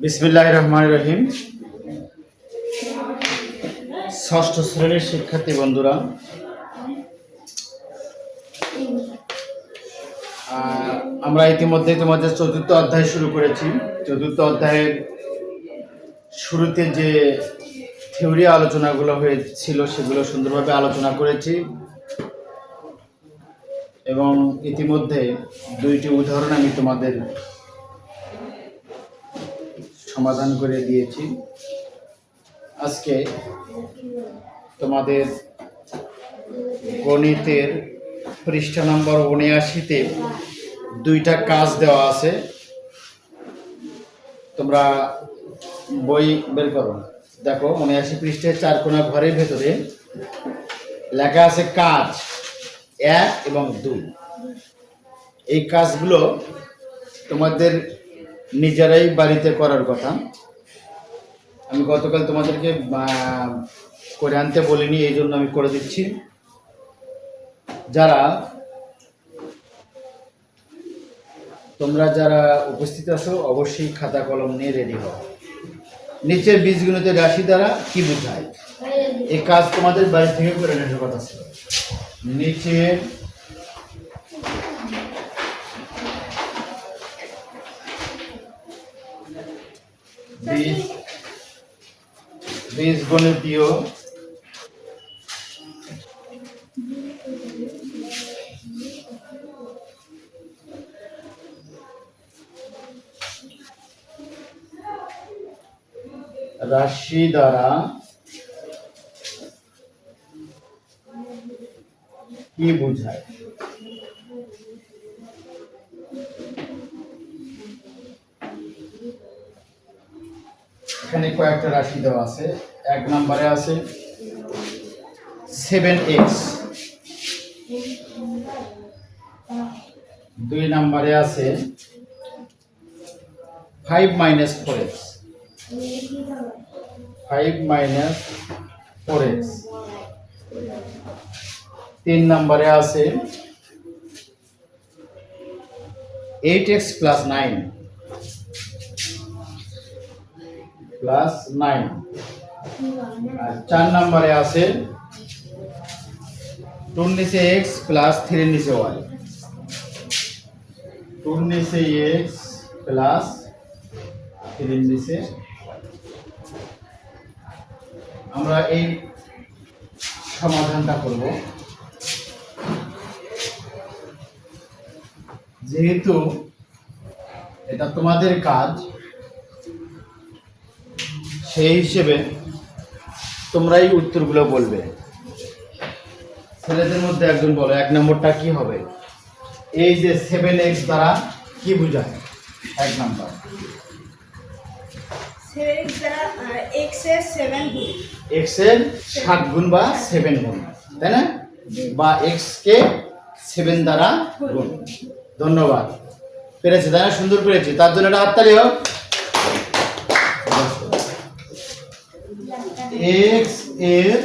বিসমিল্লাহির রহমানির রহিম। ষষ্ঠ শ্রেণীর শিক্ষার্থী বন্ধুরা, আমরা ইতিমধ্যে তোমাদের চতুর্থ অধ্যায় শুরু করেছি। চতুর্থ অধ্যায়ের শুরুতে যে থিওরি আলোচনাগুলো হয়েছিল সেগুলো সুন্দরভাবে আলোচনা করেছি এবং ইতিমধ্যে দুইটি উদাহরণ আমি তোমাদের সমাধান করে দিয়েছি। আজকে তোমাদের গণিতের পৃষ্ঠা নম্বর ৭৯-তে দুইটা কাজ দেওয়া আছে। তোমরা বই বের করো, দেখো ৭৯ পৃষ্ঠায় 4 কোণা ঘরের ভেতরে লেখা আছে কাজ 1 এবং 2। এই কাজগুলো তোমাদের নিজেরাই বাড়িতে করার কথা। আমি গতকাল তোমাদেরকে করে আনতে বলিনি, এই জন্য আমি করে দিচ্ছি। তোমরা যারা উপস্থিত আছো অবশ্যই খাতা কলম নিয়ে রেডি হও। নিচের বীজগণিতের রাশি দ্বারা কি বোঝায়? এই কাজ তোমাদের বাড়ি থেকে করে নেওয়ার কথা ছিল। নিচের বীজগণিতীয় রাশি দ্বারা কি বোঝায়? এখানে কয়েকটা রাশি দেওয়া আছে। 1 নম্বরে আছে 7x, 2 নম্বরে আছে 5 - 4x, 5 - 4x, 3 নম্বরে আছে 8x + 9, আর 4 নম্বরে আছে 2 নিচে x + 3 নিচে y, 2 নিচে x + 3 নিচে। আমরা এই সমাধানটা করব। যেহেতু এটা তোমাদের কাজ, সেই হিসেবে তোমরাই উত্তরগুলো বলবে। ছেলেদের মধ্যে একজন বলো 1 নম্বরটা কি হবে? এই যে 7x দ্বারা কি বোঝায়? 1 নম্বর 7x দ্বারা x এর 7 গুণ, x এর 7 গুণ বা 7 গুণ, তাই না? বা x কে 7 দ্বারা গুণ। ধন্যবাদ, পেরেছে তাই না? সুন্দর পেরেছে, তার জন্য একটা হাততালি হোক। x এর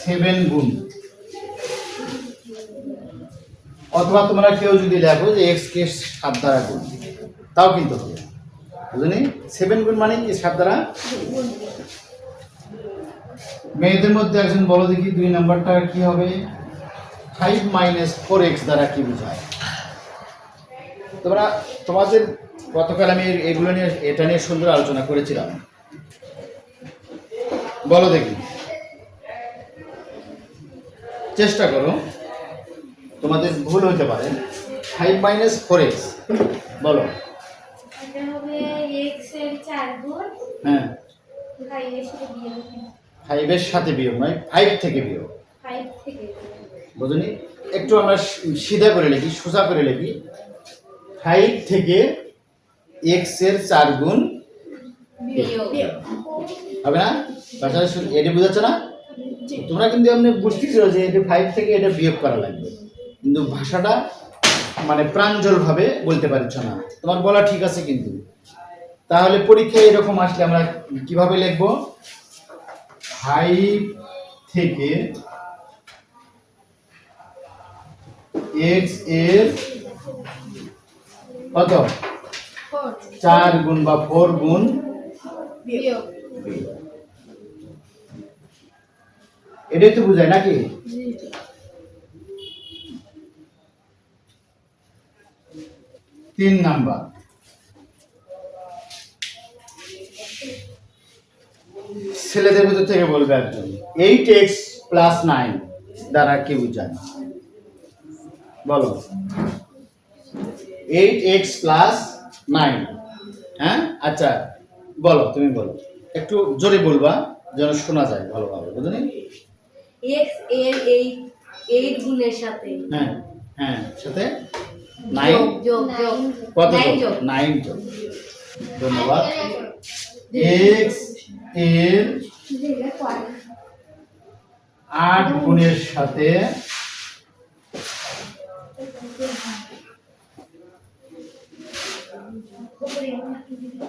7 গুণ, অথবা তোমরা কেউ যদি লেখো যে x কে 7 দ্বারা গুণ, তাও কিন্তু হবে। বুঝলি? 7 গুণ মানে কি? 7 দ্বারা। মেয়েদের মধ্যে একজন বলো দেখি 2 নাম্বারটা কি হবে? 5 - 4x দ্বারা কি বোঝায়? তোমাদের গতকাল আমি এগুলো নিয়ে এটা নিয়ে সুন্দর আলোচনা করেছিলাম। বলো দেখি, চেষ্টা করো, তোমাদের ভুল হতে পারে। 5 - 4x বলো। এটা হবে x এর 4 গুণ, হ্যাঁ, 5 এর সাথে বিয়োগ, 5 এর সাথে বিয়োগ নয়, 5 থেকে বিয়োগ। 5 থেকে বুঝলি? একটু আমরা সিধা করে লিখি, সোজা করে লিখি। 5 থেকে x এর 4 গুণ বিয়োগ হবে না? ভাষাটা এটা বোঝাচ্ছে না? তোমরা কিন্তু এমনি বুঝতেছো যে এটা 5 থেকে এটা বিয়োগ করা লাগবে, কিন্তু ভাষাটা মানে প্রাঞ্জল ভাবে বলতে পারছো না। তোমার বলা ঠিক আছে, কিন্তু তাহলে পরীক্ষায় এরকম আসলে আমরা কিভাবে লিখব? 5 থেকে এক্স এর কত 4 4 গুণ বা 4 গুণ বিয়োগ বি। এটাই তো বুঝায় নাকি? 3 নাম্বার, ছেলেদের ভিতর থেকে বলবে একজন 8x প্লাস 9 দ্বারা কি বোঝায়? বলো 8x প্লাস 9। হ্যাঁ আচ্ছা বলো, তুমি বলো, একটু জোরে বলবা যেন শোনা যায় ভালোভাবে, বুঝলি? x এর এই 8 গুণের সাথে হ্যাঁ হ্যাঁ, সাথে 9 যোগ কত 9 যোগ? যোগ 9 যোগ। ধন্যবাদ। x এর 8 গুণের সাথে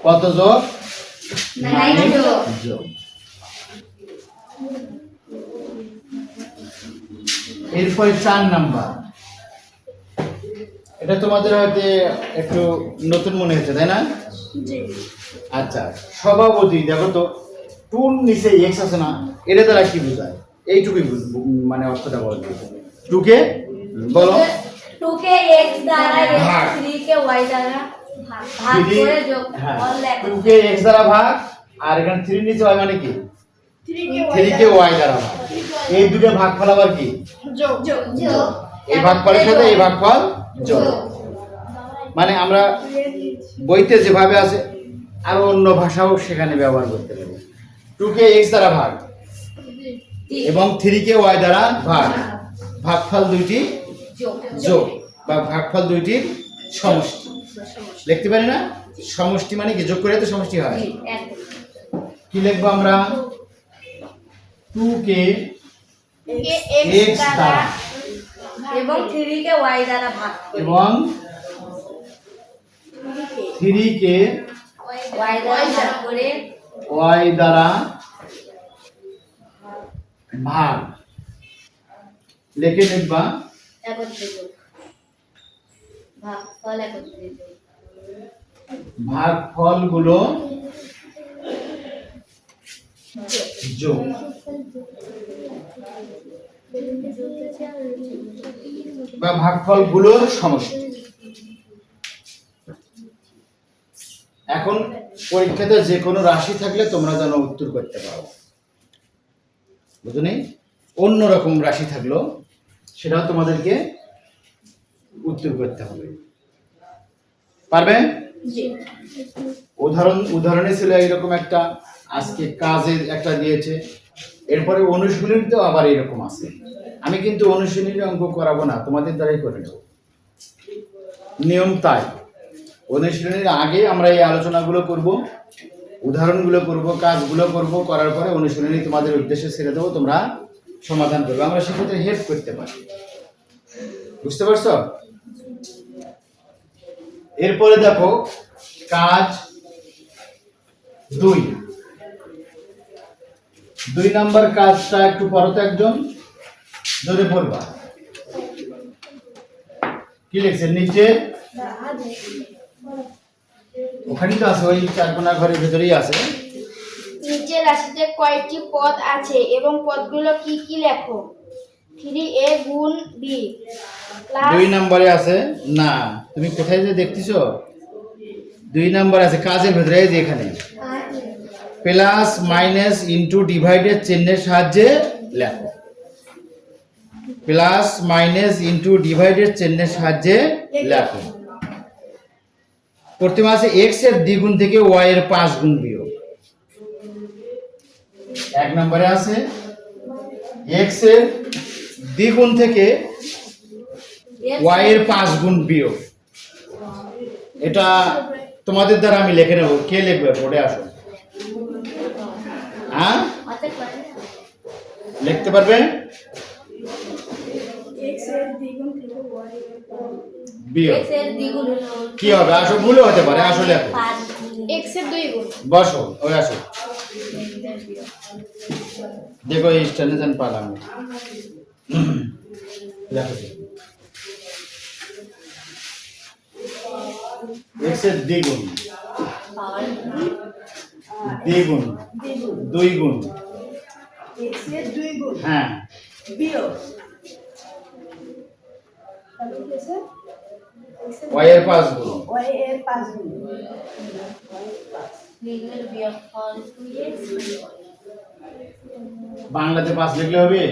কত যোগ? 9 যোগ। যোগ। এরপরে 4 নাম্বার, এটা তোমাদের হয়তো একটু নতুন মনে হচ্ছে তাই না? জি আচ্ছা স্বভাবতই দেখো তো, টুর নিচে এক্স আছে না, এটা দ্বারা কি বোঝায়? এইটুকুই মানে অর্থটা বলতে টুকে বলো। 2 কে x দ্বারা ভাগ। 3 কে y দ্বারা ভাগ করে যোগ হ্যাঁ করলে টুকে এক্স দ্বারা ভাগ, আর এখানে 3 নিচে হয় মানে কি 3 কে y দ্বারা ভাগ। এই দুটো ভাগফল আবার কি? যোগ যোগ যোগ এই ভাগফলের সাথে এই ভাগফল যোগ। মানে আমরা বইতে যেভাবে আছে আরো অন্য ভাষাও সেখানে ব্যবহার করতে পারি। 2 কে x দ্বারা ভাগ এবং 3 কে y দ্বারা ভাগ, ভাগফল দুইটি যোগ যোগ বা ভাগফল দুইটির সমষ্টি। লিখতে পারি না? সমষ্টি মানে কি? যোগ করে তো সমষ্টি হয়। জি, এক। কি লিখবো আমরা? 2 কে x দ্বারা এবং 3 কে y দ্বারা ভাগ করে এবং 3 কে y দ্বারা ভাগ করে y দ্বারা ভাগ লিখে লিখবা একত্রে যোগ ভাগফল একত্রে যোগ ভাগফলগুলো যোগ। বা ভাগফলগুলোর সমষ্টি। এখন পরীক্ষাতে যে কোনো রাশি থাকলে তোমরা যেন উত্তর করতে পারো, বুঝলি? অন্যরকম রাশি থাকলো সেটাও তোমাদেরকে উত্তর করতে হবে, পারবে? উদাহরণে ছিল এরকম একটা, আজকে কাজের একটা দিয়েছে, এরপরে অনুশীলনীতেও আবার এরকম আছে। আমি কিন্তু অনুশীলনী অঙ্ক করাবো না, তোমাদের দ্বারাই করে নেব, নিয়ম তাই। অনুশীলনীর আগে আমরা এই আলোচনাগুলো করব, উদাহরণগুলো করব, কাজগুলো করব, করার পরে অনুশীলনী তোমাদের উদ্দেশ্যে ছেড়ে দেবো, তোমরা সমাধান করবে, আমরা সেক্ষেত্রে হেল্প করতে পারি। বুঝতে পারছো? এরপরে দেখো কাজ 2 নাম্বার কাজটা একটু পড়ো তো, একজন জোরে পড়বা। কি লিখছে নিচে? ওখানেই তো আছে, ওই চারকোনা ঘরের ভেতরেই আছে। নিচের রাশিতে কয়টি পদ আছে এবং পদগুলো কি কি লেখো? 3a গুণ b প্লাস 2 নম্বরে আছে না, তুমি কোথায় যে দেখতেছো? 2 নাম্বার আছে কাজের ভেতরে, এই যে এখানে প্লাস মাইনাস ইনটু ডিভাইডেড চিহ্নের সাহায্যে লেখো। প্লাস মাইনাস ইনটু ডিভাইডেড চিহ্নের সাহায্যে লেখো। প্রথম আছে x এর দ্বিগুণ থেকে y এর 5 গুণ বিয়োগ। 1 নম্বরে আছে x এর দ্বিগুণ থেকে y এর 5 গুণ বিয়োগ। এটা তোমাদের দ্বারা আমি লিখে নেব, কে লিখবে? পড়ে আসো। হ্যাঁ লিখতে পারবে? x এর দ্বিগুণ থেকে y এর বিয়োগ x এর দ্বিগুণ হলো কি হবে? আসো ভুলও হতে পারে, আসলে লেখো। 5 x এর 2 গুণ বসো, ওই আসো, দেখো এই স্ট্যান্ডে পালাম লেখো। এক্স এর দ্বিগুণ, দ্বিগুণ, দুই গুণ, এক্স এর 2 গুণ হ্যাঁ বিয়োগ তাহলে কি আছে ওয়াই এর 5 গুণ, ওয়াই এর 5 গুণ লিখলে বিয়োগফল 2x বাংলাতে 5 লিখলে হবে।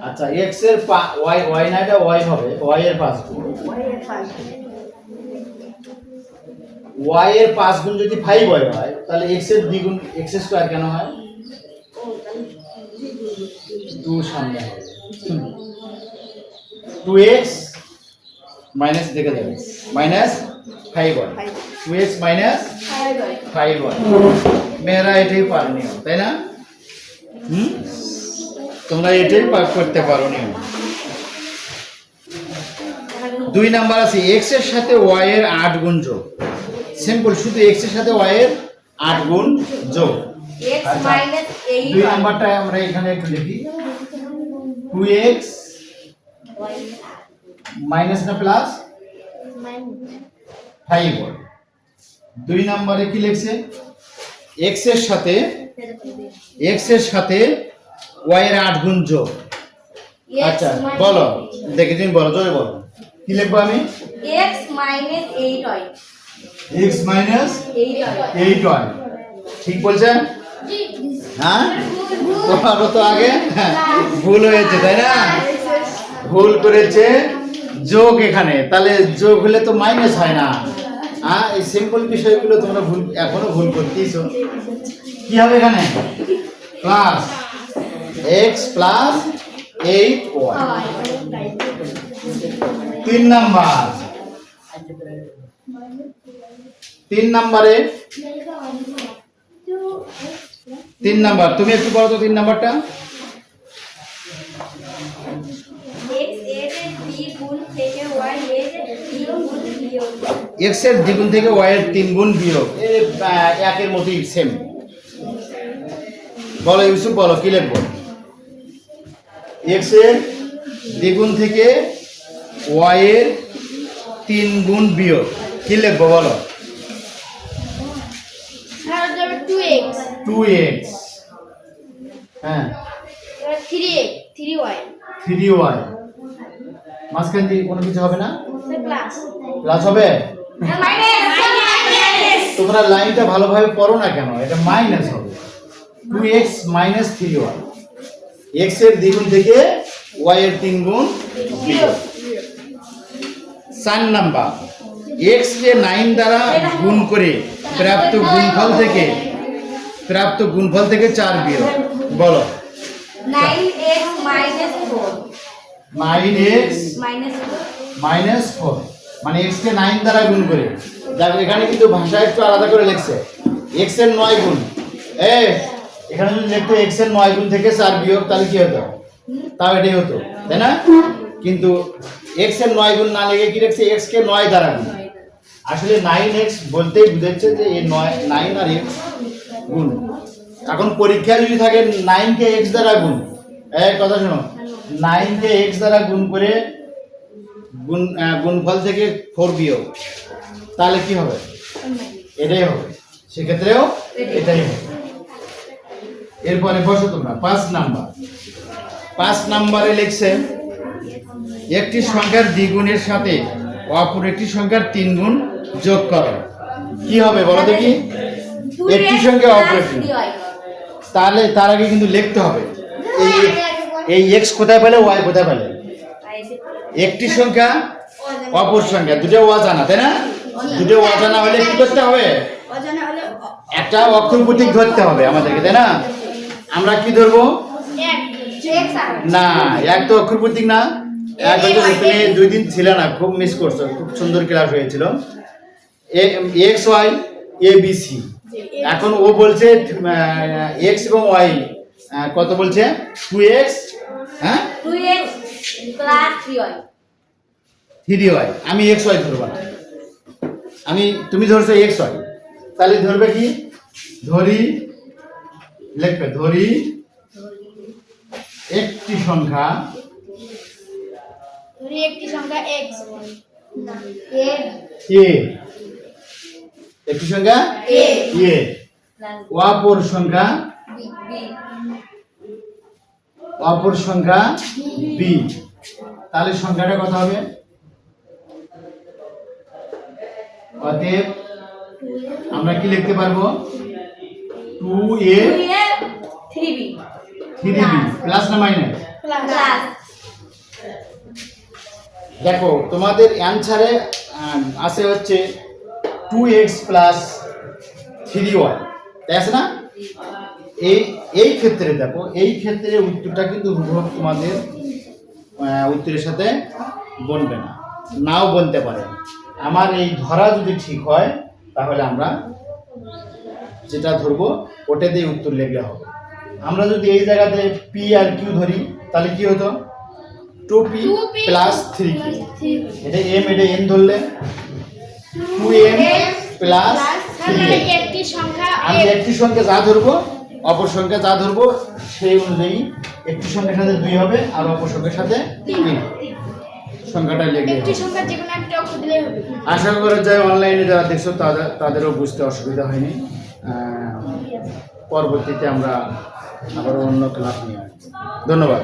আচ্ছা এক্স এর ওয়াই ওয়াই না এটা ওয়াই হবে, ওয়াই এর 5 গুণ, ওয়াই এর 5 গুণ ওয়াই এর 5 গুণ যদি 5 ওয়াই হয় তাহলে এক্স এর দ্বিগুণ এক্স স্কয়ার কেন হয়? 2 সামনে হবে 2x মাইনাস দেখে যাবে minus 5y 2x minus 5y মেয়েরা এটাই পারনি তাই না? তোমরা এটাই পার করতে পারোনি। 2 নাম্বার আছে x এর সাথে y এর 8 গুণ যোগ। সিম্পল, শুধু x এর সাথে y এর 8 গুণ যোগ। x মাইনাস 8 2 নাম্বারটা আমরা এখানে একটু লিখি 2x মাইনাস না প্লাস 5y। 2 নম্বরে কি লিখছে x এর সাথে y এর 8 গুণ যোগ। আচ্ছা বলো দেখে তুমি বলো জোরে বলো কি লিখবো আমি? x minus 8y x minus 8y ঠিক বলছেন? হ্যাঁ তোমারও তো আগে ভুল হয়েছে তাই না? ভুল করেছে যোগ এখানে, তাহলে যোগ হলে তো মাইনাস হয় না। হ্যাঁ এই সিম্পল বিষয়গুলো তোমরা ভুল এখনো ভুল করতেইছো। কি হবে এখানে? Plus x plus 8y। 3 number, 3 নাম্বারে 3 নাম্বার তুমি একটু বলো তো 3 নাম্বারটা। x এর দ্বিগুণ থেকে y এর 3 গুণ বিয়োগ x এর দ্বিগুণ থেকে y এর 3 গুণ বিয়োগ এই একের মতই সেম। বলো ইউসুফ বলো কি লিখবো? x এর দ্বিগুণ থেকে y এর 3 গুণ বিয়োগ কি লিখবো বলো? 2x 2x হ্যাঁ 3y 3y মাঝখান দিয়ে কোনো কিছু হবে না? প্লাস প্লাস হবে? মাইনাস তোমরা লাইনটা ভালোভাবে পড়ো না কেন? এটা মাইনাস হবে 2x মাইনাস 3y। x এর দ্বিগুণ থেকে y এর 3 গুণ বিয়োগ। 4 নাম্বার x কে 9 দ্বারা গুণ করে প্রাপ্ত গুণফল থেকে 4 বিয়োগ বলো। 9x minus 4 9x minus 4 minus 4 মানে x কে 9 দ্বারা গুণ করে। দেখো এখানে কিন্তু ভাষা একটু আলাদা করে লিখছে x এর 9 গুণ। এখানে যদি লিখতো x এর 9 গুণ থেকে 4 বিয়োগ তাহলে কি হতো? তাও এটাই হতো তাই না? কিন্তু x এর 9 গুণ না লিখে কি লিখছে x কে 9 দ্বারা গুণ। আসলে 9x বলতেই বুঝাচ্ছে যে এই 9 আর x গুণ। এখন পরীক্ষায় যদি থাকে 9 কে x দ্বারা গুণ, এই কথা শোনো 9 কে x দ্বারা গুণ করে গুণফল থেকে 4 বিয়োগ তাহলে কি হবে? এটাই হবে, সেক্ষেত্রেও এটাই হবে। এরপরে বসো তোমরা 5 নাম্বার। 5 নাম্বারে লিখছে একটি সংখ্যার দ্বিগুণের সাথে অপর একটি সংখ্যার 3 গুণ যোগ করো। কি হবে বলো দেখি? একটি সংখ্যা অপর একটি, তাহলে তার আগে কিন্তু লিখতে হবে এই x কোথায় পেলে y কোথায় পেলে। একটি সংখ্যা অপর সংখ্যা দুটো অজানা তাই না? দুটো অজানা হলে কি করতে হবে? অজানা হলে একটা অক্ষর প্রতীক ধরতে হবে আমাদেরকে তাই না? আমরা কি ধরবো? না এক তো অক্ষর প্রতীক না। এক হয়তো তুমি 2 দিন ছিল না, খুব মিস করছো, খুব সুন্দর ক্লাস হয়েছিল। x y a b c। এখন ও বলছে x এবং y কত বলছে? 2x হ্যাঁ 2x প্লাস 3y 3y। আমি x y ধরব না, তুমি ধরছো x y, তাহলে ধরবে কি? ধরি লিখবে ধরি একটি সংখ্যা সংখ্যা x। এ এ একটি সংখ্যা এ এ অপর সংখ্যা বি বি অপর সংখ্যা বি। তাহলে সংখ্যাটা কত হবে? অতএব আমরা কি লিখতে পারবো? 2a 3b 3b প্লাস না মাইনাস? প্লাস দেখো তোমাদের অ্যানসারে আছে হচ্ছে 2x প্লাস 3y, তাই আছে না? এই ক্ষেত্রে দেখো, এই ক্ষেত্রে উত্তরটা কিন্তু হুবহু তোমাদের উত্তরের সাথে বনবে না, নাও বনতে পারে। আমার এই ধরা যদি ঠিক হয় তাহলে আমরা যেটা ধরবো ওটা দিয়ে উত্তর লিখলে হবে। আমরা যদি এই জায়গাতে পি আর কিউ ধরি তাহলে কি হতো? 2p plus 3q। এটা m, এটা n ধরলে 2m প্লাস 3m। একটি সংখ্যা আমি একটি সংখ্যা যা ধরবো, অপর সংখ্যা যা ধরবো সেই অনুযায়ী একটি সংখ্যার সাথে 2 হবে আর অপর সংখ্যার সাথে 3 সংখ্যাটা লিখলে একটি হবে। সংখ্যা যে কোনো একটা অক্ষর দিলেই হবে। আশা করা যায় অনলাইনে যারা দেখছো তাদেরও বুঝতে অসুবিধা হয়নি। পরবর্তীতে আমরা আবার অন্য ক্লাস নিয়ে আসবো। ধন্যবাদ।